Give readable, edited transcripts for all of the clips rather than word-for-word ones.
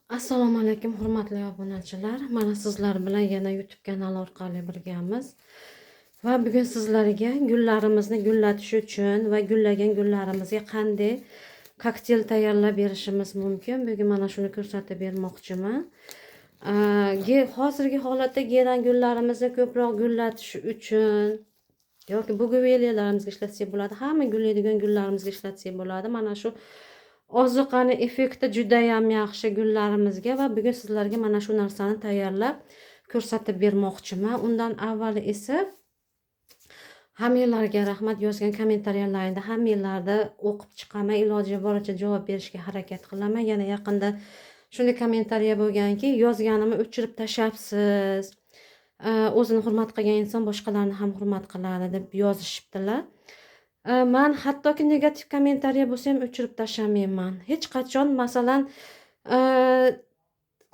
Assalomu alaykum hurmatli obunachilar. Mana sizlar bilan yana YouTube kanali orqali birgamiz. Va bugun sizlarga gullarimizni gullatish uchun va gullagan gullarimizga qanday kokteyl tayyorlab berishimiz mumkin. Bugun mana shuni ko'rsatib bermoqchiman. Hozirgi holatda geran gullarimizni ko'proq gullatish uchun yoki bugunvelarimizga ishlatsak bo'ladi. Hamma gullaydigan gullarimizga ishlatsak bo'ladi. Mana shu ozuqani effekti juda ham yaxshi gullarimizga va bugun sizlarga mana shu narsani tayyorlab ko'rsatib bermoqchiman. Undan avval esa hammanglarga rahmat, yozgan kommentariyalarni hammanglarni o'qib chiqaman, iloji boricha javob berishga harakat qilaman. Yana yaqinda shunday kommentariya bo'lganki, yozganimni o'chirib tashlabsiz. O'zini hurmat qilgan inson boshqalarni ham hurmat qiladi deb yozishibdilar. Men hattoki negativ kommentariya bo'lsa ham o'chirib tashlamayman. Hech qachon masalan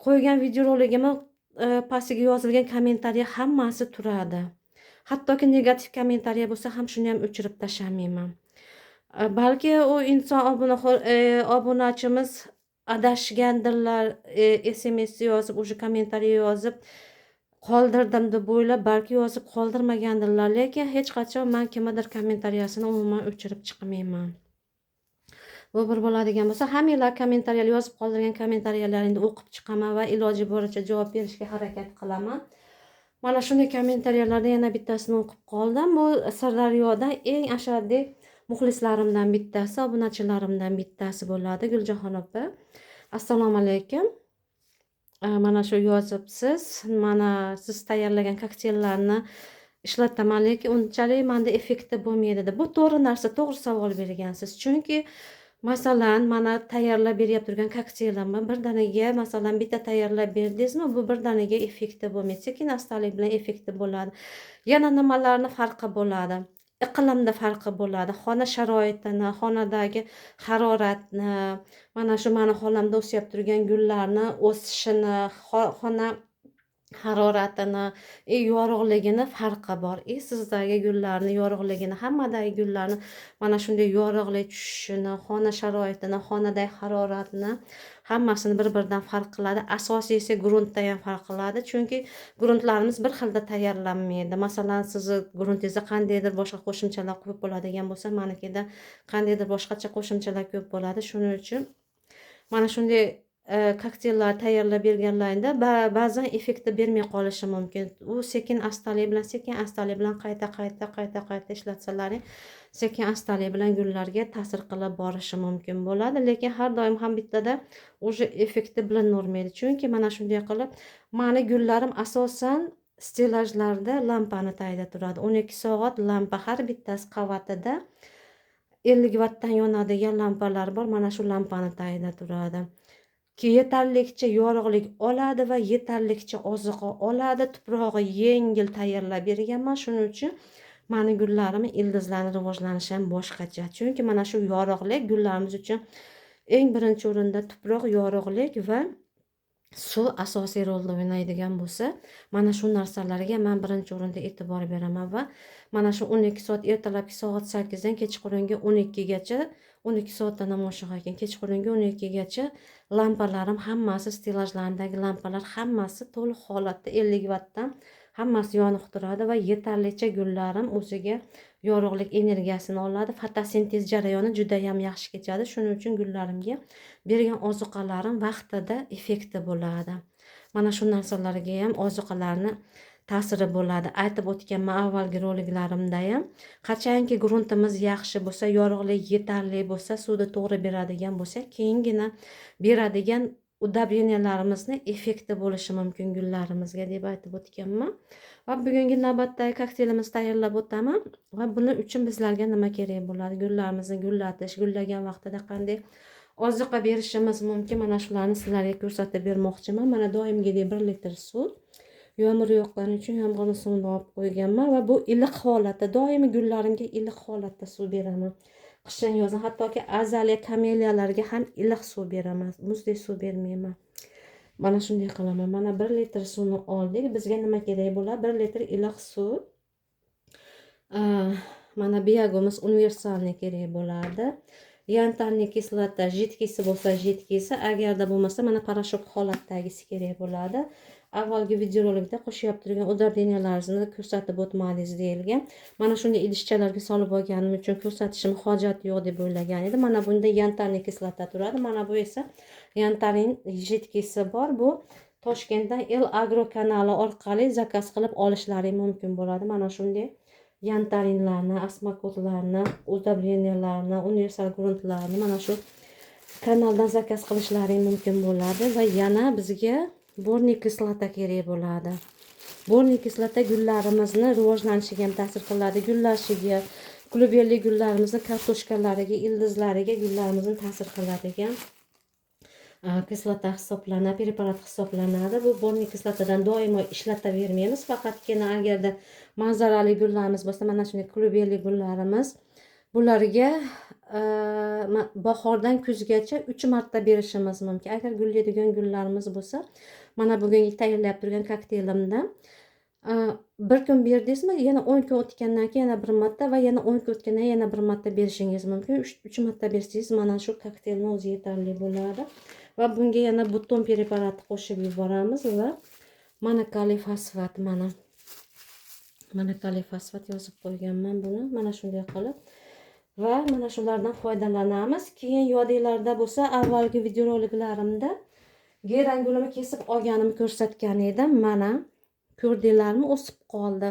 qo'ygan videoroligimni pastiga yozilgan kommentariya hammasi turadi. Hattoki negativ kommentariya bo'lsa ham shuni ham o'chirib tashlamayman. Balki u inson obunachimiz adashgandirlar, SMS yozib, o'sha kommentariya yozib qoldirdim deb o'ylab balki yozib qoldirmagandirlar, lekin hech qachon men kimdir kommentariyasini umuman o'chirib chiqmayman. Bu bir bo'ladigan bo'lsa, hammanglar kommentariyalar yozib qoldirgan kommentariyalaringni o'qib chiqaman va iloji boricha javob berishga harakat qilaman. Mana shunday kommentariyalardan yana bittasini o'qib qoldim. Bu Sirdaryodan eng ashaddiy muxlislarimdan bittasi, obunachilarimdan bittasi bo'ladi, Guljahon opa. Assalomu alaykum. Mana shu yozibsiz. Mana siz tayyorlagan kokteyllarni ishlataman, lekin unchalik menda effekti bo'lmaydi deb. Bu to'g'ri narsa, to'g'ri savol bergansiz. Chunki masalan, mana tayyorlab beryap turgan kokteylimni birdaniga masalan bitta tayyorlab berdingizmi, bu birdaniga effekti bo'lmaydi. Sekin astalik bilan effekti bo'ladi. Yana nimalarni farqi bo'ladi? Iqlimda farqi bo'ladi. Xona sharoitini, xonadagi haroratni, mana shu meni xolamda o'sib turgan gullarni o'sishini, xona haroratini, yorug'ligini farqi bor. Sizdagi gullarni yorug'ligini, hammadagi gullarni mana shunday yorug'lik tushishini, xona sharoitini, xonadagi haroratni hammasini bir-biridan farq qiladi. Asosiysi gruntda ham farq qiladi. Chunki gruntlarimiz bir xilda tayyorlanmaydi. Masalan, sizni gruntingizda qandaydir boshqa qo'shimchalar ko'p bo'ladigan bo'lsa, menikida qandaydir boshqacha qo'shimchalar ko'p bo'ladi. Shuning uchun mana shunday kokteyllar tayyorlab berganlaringda ba'zan effekti bermay qolishi mumkin. U sekin astalik bilan qayta ishlatsalaring sekin astalik bilan gullarga ta'sir qilib borishi mumkin bo'ladi, lekin har doim ham bittada o'sha effekti bilinavermaydi. Chunki mana shunday qilib meni gullarim asosan stilajlarda lampani tagida turadi. 12 soat lampa, har bittasi qavatida 50 vattdan yonadigan lampalar bor. Mana shu lampani tagida turadi. Yetarlicha yorug'lik oladi va yetarlicha oziqa oladi. Tuprog'i yengil tayyorlab berganman. Shuning uchun meni gullarimning ildizlari rivojlanishi ham boshqacha. Chunki mana shu yorug'lik gullarimiz uchun eng birinchi o'rinda tuproq, yorug'lik va suv asosiy rolni o'ynaydigan bo'lsa, mana shu narsalarga men birinchi o'rinda e'tibor beraman va mana shu 12 soat ertalabki soat 8 dan kechqurungi 12 gacha 12 soatdan ham oshiq ekan. Kechqurungi 12 gacha lampalarim hammasi, stilajlarimdagi lampalar hammasi to'liq holatda 50 vattdan hammasi yonib turadi va yetarlicha gullarim o'ziga yorug'lik energiyasini oladi. Fotosintez jarayoni juda ham yaxshi kechadi. Shuning uchun gullarimga bergan ozuqalarim vaqtida effekti bo'ladi. Mana shu narsalarga ham ozuqalarni ta'siri bo'ladi. Aytib o'tganman avvalgi roliklarimda ham. Qachonki gruntimiz yaxshi bo'lsa, yorug'lik yetarli bo'lsa, suvni to'g'ri beradigan bo'lsa, keyingina beradigan udobreniyalarimizning effekti bo'lishi mumkin gullarimizga deb aytib o'tganman. Va bugungi navbatdagi kokteylimizni tayyorlab o'taman va buning uchun bizlarga nima kerak bo'ladi? Gullarimizni gullatish, gullagan vaqtida qanday oziqa berishimiz mumkin? Mana shularni sizlarga ko'rsatib bermoqchiman. Mana doimgidek 1 litr suv. Yomg'ir yoqqani uchun yomg'irni suvini olib qo'yganman va bu iliq holatda, doimiy gullarimga iliq holatda suv beraman. Qishin yozin hattoki azaliya, kameliyalarga ham iliq suv beraman. Muzdek suv bermayman. Mana shunday qilaman. Mana 1 litr suvni oldik. Bizga nima kerak bo'ladi? 1 litr iliq suv. Mana biyagimiz universalni kerak bo'ladi. yantarniy kislota jidkisi bo'lsa jidkisi, agarda bo'lmasa mana parashok holatdagisi kerak bo'ladi. Avvalgi videorolikda qo'shib turgan udobreniyalaringizni ko'rsatib o'tmadingiz deyilgan. Mana shunday idishchalarga solib olganim uchun ko'rsatishim hojat yo'q deb o'ylagan edim. Mana bunda yantarniy kislota turadi. Mana bu esa yantarniy jidkisi bor. Bu Toshkentdan El Agro kanali orqali zakaz qilib olishlari mumkin bo'ladi. Mana shunday yantarinlarni, asmakotlarni, udobreniyalarni, universal gruntlarni mana shu kanaldan zakaz qilishlari mumkin bo'ladi. Va yana bizga borniy kislota kerak bo'ladi. Borniy kislota gullarimizni rivojlanishiga ham ta'sir qiladi. Gullashiga, kluberli gullarimizni kartoshkalariga, ildizlariga gullarimizni ta'sir qiladigan kislota hisoblanadi, preparat hisoblanadi. Bu borniy kislotadan doimo ishlatavermaymiz. Faqatgina agarda manzarali gullarimiz bo'lsa, mana shunday kluberli gullarimiz, bularga bahordan kuzgacha 3 marta berishimiz mumkin. Agar gullaydigan gullarimiz bo'lsa, mana bugun tayyorlab turgan kokteylimda bir kun berdingizmi, yana 10 kun o'tgandan keyin yana bir marta va yana 10 kun o'tgandan yana bir marta berishingiz mumkin. 3 marta bersangiz mana shu kokteylni o'zi yetarli bo'ladi. Va bunga yana buton preparati qo'shib yuboramiz va monokaliy fosfat, monokaliy fosfat yozib qo'yganman buni. Mana shunday qilib va mana shulardan foydalanamiz. Keyin yodinglarda bo'lsa, avvalgi videoroliklarimda geran gulini kesib olganimni ko'rsatgan edim. Mana ko'rdinglarmi, o'sib qoldi.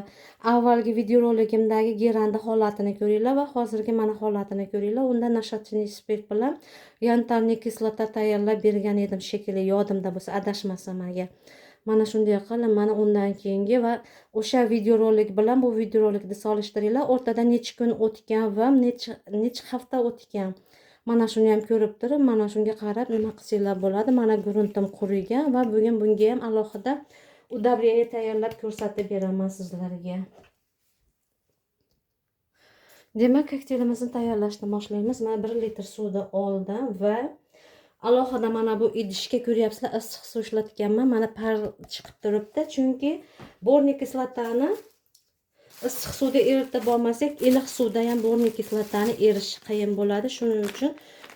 Avvalgi videorolikimdagi geranda holatini ko'ringlar va hozirgi mana holatini ko'ringlar. Unda nashatchining spirt bilan yantarniy kislota tayyorlab bergan edim shekilli, yodimda bo'lsa, adashmasam agar. Mana shunday qilib, mana undan keyingi va o'sha videorolik bilan bu videorolikni solishtiringlar. O'rtada necha kun o'tgan va necha hafta o'tgan. Mana shuni ham ko'rib turib, mana shunga qarab nima qilsanglar bo'ladi. Mana gruntim qurigan va bugun bunga ham alohida udobreniya tayyorlab ko'rsatib beraman sizlarga. Demak, kokteylimizni tayyorlashni boshlaymiz. Mana 1 litr suvni oldim va alohida mana bu idishga ko'ryapsizlar, issiq suv ishlatganman. Mana par chiqib turibdi, chunki borniy kislotani issiq suvda eritib olmasak, iliq suvda ham borniy kislotani erishi qiyin bo'ladi. Shuning uchun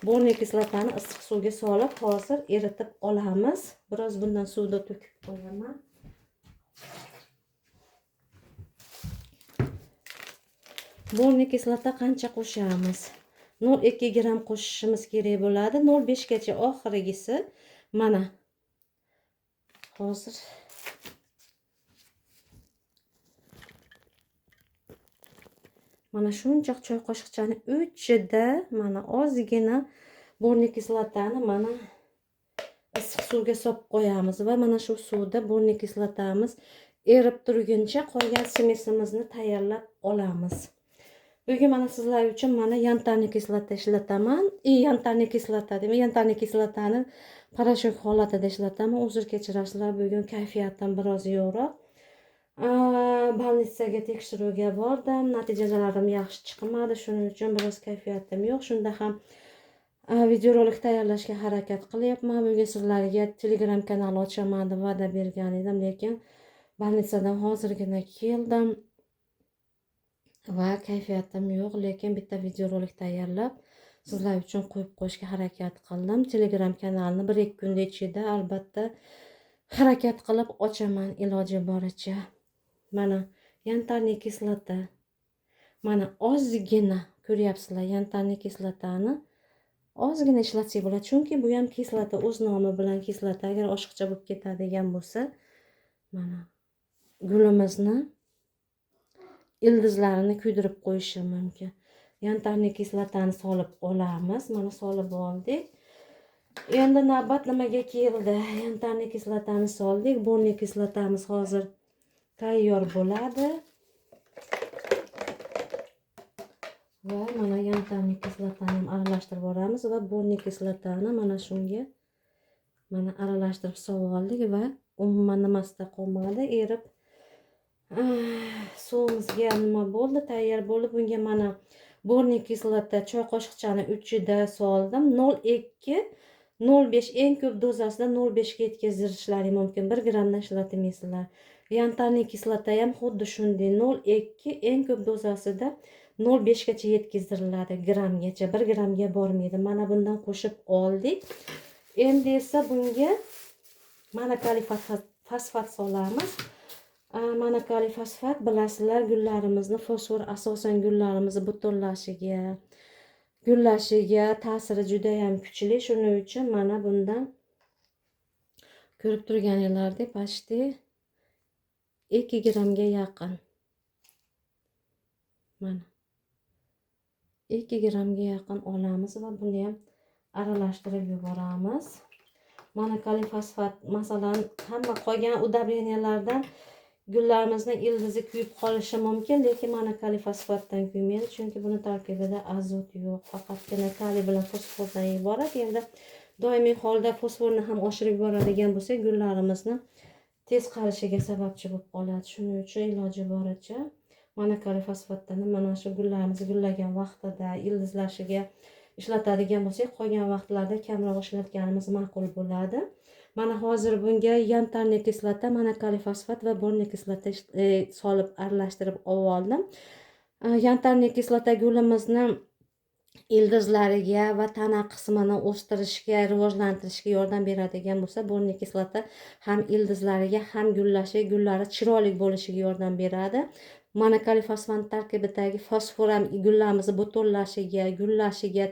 borniy kislotani issiq suvga solib hozir eritib olamiz. Biroz bundan suvda to'kib qo'yaman. Borniy kislota qancha qo'shamiz? 0,2 gram qo'shishimiz kerak bo'ladi. 0,5 gacha oxirgisi. Mana hozir mana shuncha choy qoshiqchani ichida mana ozgina borniy kislotani mana issiq suvga solib qo'yamiz va mana shu suvda borniy kislotamiz erib turguncha qolgan smesimizni tayyorlab olamiz. Bugun mana sizlar uchun mana yantarniy kislota ishlataman. Yantarniy kislotani parashok holatida ishlataman. Uzr kechirasizlar, bugun kayfiyatim biroz yo'qroq. Bolnitsaga tekshiruvga bordim. Natijalarim yaxshi chiqmadi. Shuning uchun biroz kayfiyatim yo'q. Shunda ham videorolik tayyorlashga harakat qilyapman. Bugun sizlarga Telegram kanal ochaman deb va'da bergan edim, lekin bolnitsadan hozirgina keldim. Va kayfiyatim yo'q, lekin bitta videorolik tayyorlab sizlar uchun qo'yib qo'yishga harakat qildim. Telegram kanalini 1-2 kun ichida albatta harakat qilib ochaman iloji boricha. Mana yantarniy kislota. Mana ozgina ko'ryapsizlar, yantarniy kislotani ozgina ishlatsak bo'ladi, chunki bu ham kislota, o'z nomi bilan kislota. Agar oshiqcha bo'lib ketadigan bo'lsa, mana gulimizni ildizlarini kuydirib qo'yishi mumkin. Yantarniy kislotani solib olamiz. Mana solib oldik. Endi navbat nimaga keldi? Yantarniy kislotani soldik. Borniy kislotamiz hozir tayyor bo'ladi. Va mana yantarniy kislotani ham aralashtirib olamiz va borniy kislotani mana shunga mana aralashtirib solib oldik va umuman nimasida qolmadi, erib suvimizga nima bo'ldi, tayyor bo'ldi. Bunga mana borniy kislota choy qoshiqchani uchida soldim. 0,2 0,5 eng ko'p dozasida 0,5 ga yetkazishlari mumkin. 1 gramdan ishlatmaysizlar. Yantarniy kislota ham xuddi shunday 0,2 eng ko'p dozasida 0,5 gacha yetkazdiriladi grammgacha, 1 grammga bormaydi. Mana bundan qo'shib oldik. Endi esa bunga monokaliy fosfat solamiz. Monokaliy fosfat bilasizlar, gullarimizni fosfor asosan gullarimizni gullashiga ta'siri juda ham kuchli. Shuning uchun mana bundan ko'rib turganinglardek почти 2 grammga yaqin. Mana 2 grammga yaqin olamiz va buni ham aralashtirib yuboramiz. Monokaliy fosfat masalan hamma qolgan udobreniylardan gullarimizni ildizi kuyib qolishi mumkin, lekin monokaliy fosfatdan kuymaydi, chunki buni tarkibida azot yo'q, faqatgina kaliy bilan fosfordan iborat. Endi doimiy holda fosforni ham oshirib yuboradigan bo'lsak, gullarimizni tez qarishiga sababchi bo'lib qoladi. Shuning uchun iloji boricha monokaliy fosfatdan mana shu gullarimiz gullagan vaqtida ildizlashiga ishlatadigan bo'lsak, qolgan vaqtlarda kamroq ishlatganimiz ma'qul bo'ladi. Mana hozir bunga yantarniy kislota, monokaliy fosfat va borniy kislota solib aralashtirib oldim. Yantarniy kislota gulimizni ildizlariga va tana qismini o'stirishga, rivojlantirishga yordam beradigan bo'lsa, borniy kislota ham ildizlariga, ham gullari chiroyli bo'lishiga yordam beradi. Monokaliy fosfat tarkibidagi fosfor ham gullarimizni butunlashiga, gullashiga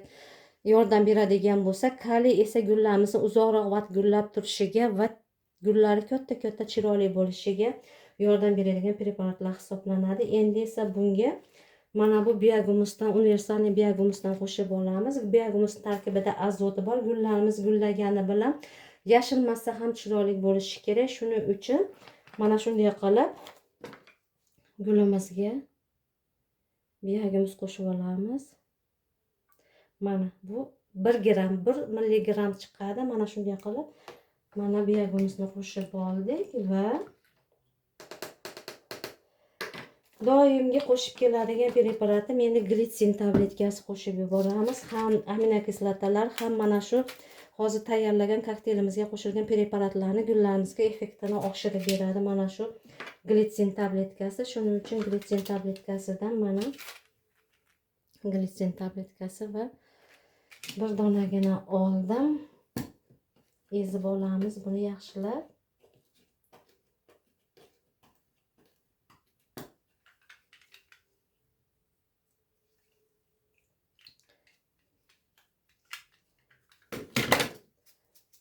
yordam beradigan bo'lsa, kaliy esa gullarimizni uzoqroq vaqt gullab turishiga va gullari katta chiroyli bo'lishiga yordam beradigan preparatlar hisoblanadi. Endi esa bunga mana bu biogumusdan, universalniy biogumusdan qo'shib olamiz. Biogumus tarkibida azoti bor. Gullarimiz gullagani bilan yashilmasa ham chiroyli bo'lishi kerak. Shuning uchun mana shunday qilib gulimizga biogumus qo'shib olamiz. Mana bu 1 gramm, 1 milligramm chiqadi. Mana shunday qilib mana biogumusni qo'shib oldik va doimgi qo'shib keladigan preparatim endi glitsin tabletkasi qo'shib yuboramiz. Ham aminokislotalar, ham mana shu hozir tayyorlagan kokteylimizga qo'shilgan preparatlarni gullarimizga effektini oshirib beradi. Mana shu glitsin tabletkasi. Shuning uchun glitsin tabletkasidan mana glitsin tabletkasi va bir donagina oldim. Ezib olamiz buni yaxshilab.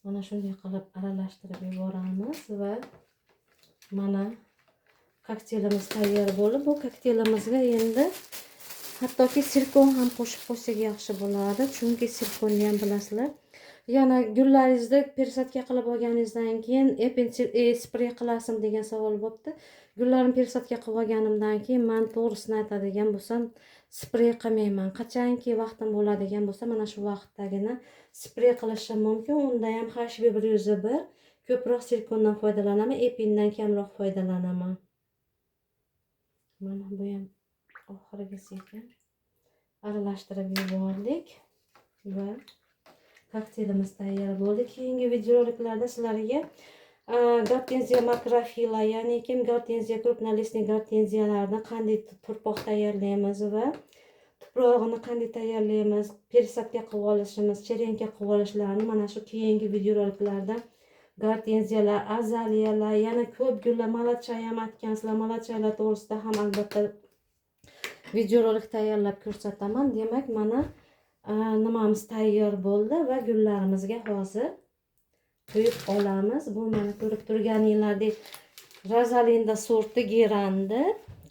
Mana shunday qilib aralashtirib yuboramiz va mana kokteylimiz tayyor bo'lib, bu kokteylimizga endi hattoki sirkon ham qo'shib qo'ysak yaxshi bo'ladi, chunki sirkonni ham bilasizlar. Yana gullaringizni persatka qilib olganingizdan keyin sprey qilasizmi degan savol bo'pti. Gullarimni persatka qilib olganimdan keyin men to'g'risini aytadigan bo'lsam, sprey qilmayman. Qachonki vaqtim bo'ladigan bo'lsa, mana shu vaqtdagina sprey qilishim mumkin. Unda ham HB101 ko'proq sirkondan foydalanaman, epindan kamroq foydalanaman. Mana bu ham oxirgisi ekan. Aralashtirib yubordik va kokteylimiz tayyor bo'ldi. Keyingi videoroliklarda sizlarga gortenziya makrofila, ya'ni gortenziya krupnolistniy gortenziyalarni qanday turpoq tayyorlaymiz va tuprog'ini qanday tayyorlaymiz, persatka qilib olishimiz, cherenka qilib olishlarini mana shu keyingi videoroliklarda gortenziyalar, azaliyalar, yana ko'p gullar, malachcha ham aytgansizlar, malachchalar to'g'risida ham albatta videorolik tayyorlab ko'rsataman. Demak, mana nimamiz tayyor bo'ldi va gullarimizga hozir quyib olamiz. Bu mana ko'rib turganinglardek Rozalinda sorti gerandi.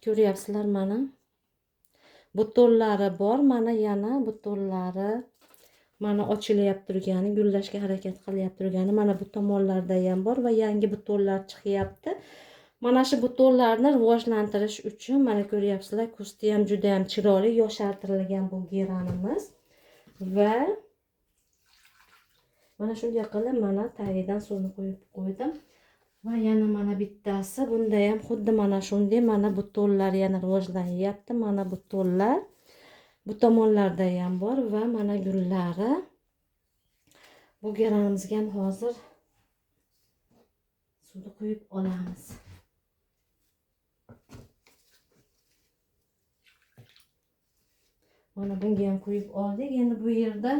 Ko'ryapsizlar mana. Butonlari bor, mana yana butonlari mana ochilyapti turgani, gullashga harakat qilyapti turgani, mana bu tomonlarda ham bor va yangi butonlar chiqyapti. Mana shu butonlarni rivojlantirish uchun mana ko'ryapsizlar, kusti ham juda ham chiroyli yoshartirilgan bu geranimiz va mana shunday qilib mana tagidan suvni qo'yib qo'ydim va yana mana bittasi, bunda ham xuddi mana shunday mana butonlar yana rivojlanyapti. Mana butonlar bu tomonlarda ham bor va mana gullari. Bu geranimizga ham hozir suvni quyib olamiz. Mana bunga ham quyib oldik. Endi bu yerda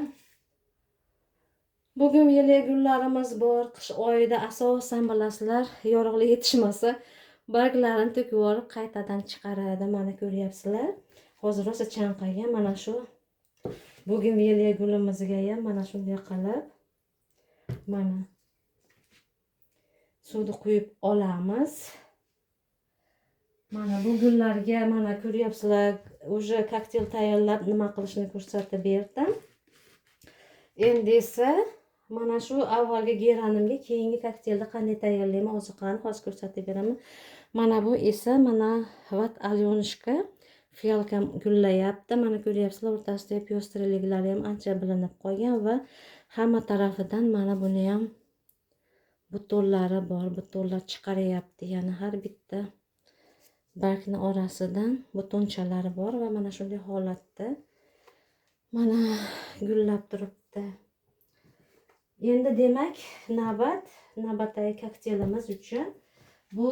bugun yelak gullarimiz bor. Qish oyida asosan bilasizlar, yorug'lik yetishmasa barglarini to'kib yuborib qaytadan chiqaradi. Mana ko'ryapsizlar. Hozir rosa chanqagan. Mana shu bugun yelak gulimizga ham mana shunday qilib mana suvni quyib olamiz. Mana bu gullarga mana ko'ryapsizlar, уже kokteyl tayyorlab nima qilishni ko'rsatib berdim. Endi esa mana shu avvalgi geranimga keyingi kokteylni qanday tayyorlayman oziqani hozir ko'rsatib beraman. Mana bu esa mana vat alyonishka fiyalkam gullayapti. Mana ko'ryapsizlar, o'rtasida piyoz tiriliklari ham ancha bilinib qolgan va hamma tarafidan mana buni ham butonlari bor. Butonlar chiqaryapti. Ya'ni har bitta bargni orasidan butonchalari bor va mana shunday holatda mana gullab turibdi. Endi demak, navbatdagi kokteylimiz uchun bu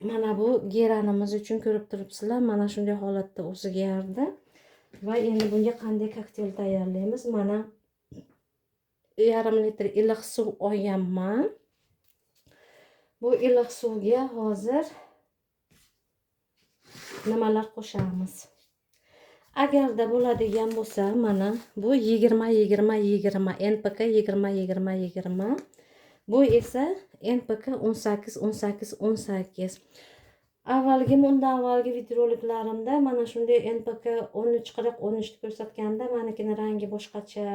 mana bu geranimiz uchun ko'rib turibsizlar, mana shunday holatda o'zgardi. Va endi bunga qanday kokteyl tayyorlaymiz? Mana 1,5 litr iliq suv olganman. Bu iliq suvga hozir nimalar qo'shamiz? Agarda bo'ladigan bo'lsa, mana bu 20-20-20, NPK 20-20-20. Bu esa NPK 18-18-18. Undan avvalgi videoroliklarimda mana shunday NPK 13-40-13 ko'rsatganda, menikini rangi boshqacha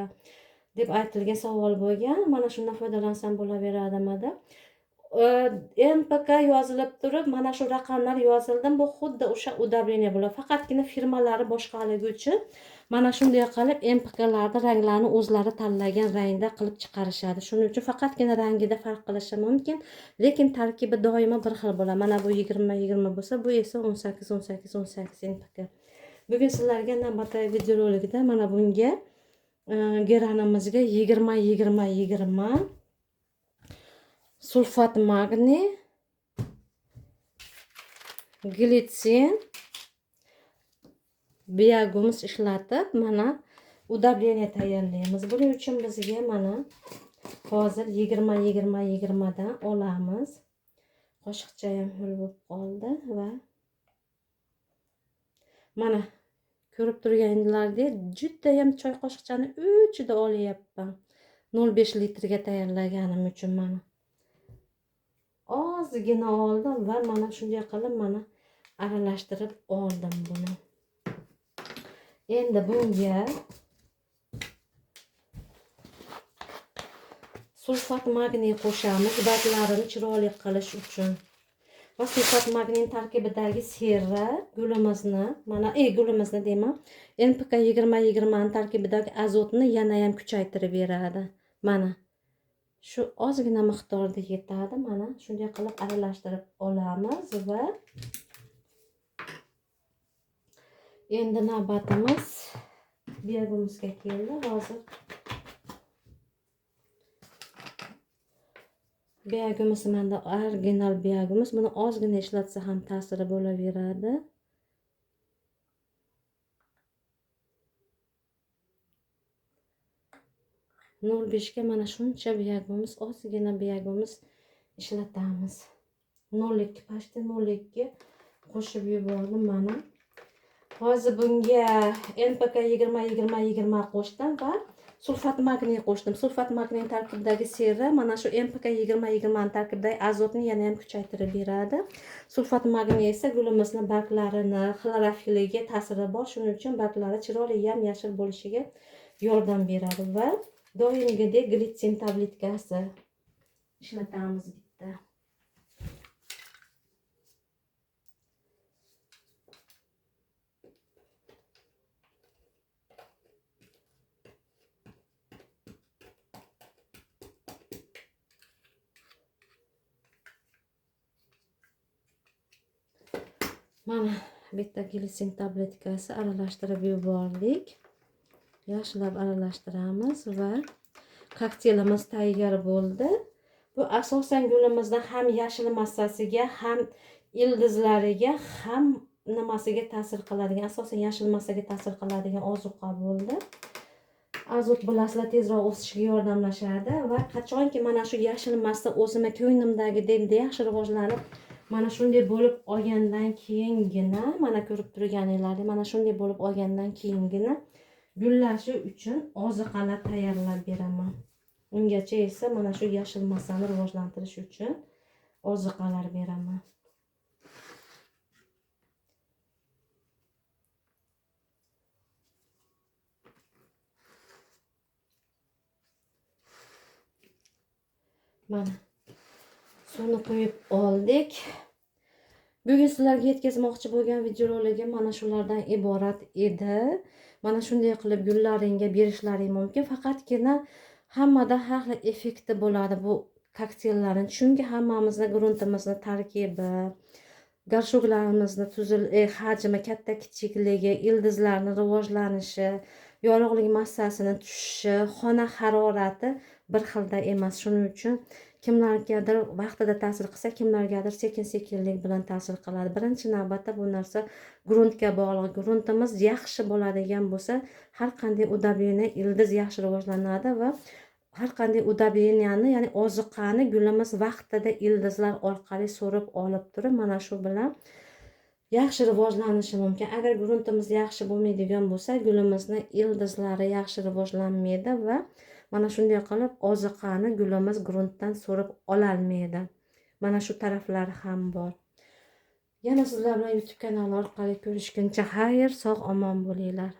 deb aytilgan savol bo'lgan. Mana shundan foydalansam bo'laveradimi? NPK yozilib turib, mana shu raqamlar yozildi. Bu xuddi o'sha удобрение bo'ladi. Faqatgina firmalari boshqaligi uchun mana shunday qilib NPKlarning ranglarini o'zlari tanlagan rangda qilib chiqarishadi. Shuning uchun faqatgina rangida farq qilishi mumkin, lekin tarkibi doimo bir xil bo'ladi. Mana bu 20-20 bo'lsa, bu esa 18-18-18 NPK. Bugun sizlarga navbatdagi videorolikda mana bunga geranimizga 20-20-20 sulfat magniy, glitsin, biogumус ishlatib mana удобрение tayyorlaymiz. Buning uchun bizga mana hozir 20-20-20 dan olamiz. Qoshiqcha ham ho'l bo'lib qoldi va mana ko'rib turganlaringlardek juda ham choy qoshiqchani 3 da olyapman. 0,5 litrga tayyorlaganim uchun mana ozgina oldim va mana shunday qilib mana aralashtirib oldim buni. Endi bunga sulfat magniy qo'shamiz, barglarini chiroyli qilish uchun. Va sulfat magniyning tarkibidagi sera gulimizni, mana gulimizni deyman, NPK 20-20 ning tarkibidagi azotni yana ham kuchaytirib beradi. Mana shu ozgina miqdorda yetadi. Mana shunday qilib aralashtirib olamiz va endi navbatimiz biogumusga keldi. Hozir biogumus menda original biogumus. Buni ozgina ishlatsa ham ta'siri bo'laveradi. Nol beshga mana shuncha biogumuz, ozgina biogumuz ishlatamiz. 0,2 pashta 0,2 qo'shib yubordim mana. Hozir bunga NPK 20-20-20 qo'shdim va sulfat magniy qo'shdim. Sulfat magniy tarkibidagi sera mana shu NPK 20-20 tarkibidagi azotni yana ham kuchaytirib beradi. Sulfat magniy esa gulimizni barglarini, xlorofiliga ta'siri bor. Shuning uchun barglari chiroyli yam-yashil bo'lishiga yordam beradi va doimgidek glitsin tabletkasi ishlatamiz bitta. Mana bitta glitsin tabletkasi aralashtirib yubordik. Yaxshilab aralashtiramiz va kokteylimiz tayyor bo'ldi. Bu asosan gulimizning ham yashil massasiga, ham ildizlariga, ham nimasiga ta'sir qiladigan, asosan yashil massaga ta'sir qiladigan ozuqa bo'ldi. Azot bilasizlar tezroq o'sishiga yordamlashadi va qachonki mana shu yashil massa o'zimni ko'nglimdagidek yaxshi rivojlanib, mana shunday bo'lib olgandan keyingina, mana ko'rib turganingizdek, mana shunday bo'lib olgandan keyingina gullashi uchun ozuqalar tayyorlab beraman. Ungacha esa mana shu yashil massani rivojlantirish uchun ozuqalar beraman. Mana suvni qo'yib oldik. Bugun sizlarga yetkazmoqchi bo'lgan videoroligim mana shulardan iborat edi. Mana shunday qilib gullaringga berishlaring mumkin. Faqatgina hammada har xil effekti bo'ladi bu kokteyllarning. Chunki hammamizni gruntimizni tarkibi, garshoklarimizni hajmi, katta kichikligi, ildizlarning rivojlanishi, yorug'lik massasini tushishi, xona harorati bir xilda emas. Shuning uchun kimlargadir vaqtida ta'sir qilsa, kimlargadir sekin-sekinlik bilan ta'sir qiladi. Birinchi navbatda bu narsa gruntga bog'liq. Gruntimiz yaxshi bo'ladigan bo'lsa, har qanday udableniya ildiz yaxshi rivojlanadi va har qanday udableniyani, ya'ni ozuqani gulimiz vaqtida ildizlar orqali so'rib olib turib, mana shu bilan yaxshi rivojlanishi mumkin. Agar gruntimiz yaxshi bo'lmaydigan bo'lsa, gulimizni ildizlari yaxshi rivojlanmaydi va mana shunday qilib ozuqani gulimiz gruntdan so'rib ololmaydi. Mana shu taraflari ham bor. Yana sizlar bilan YouTube kanali orqali ko'rishguncha xayr, sog' omon bo'linglar.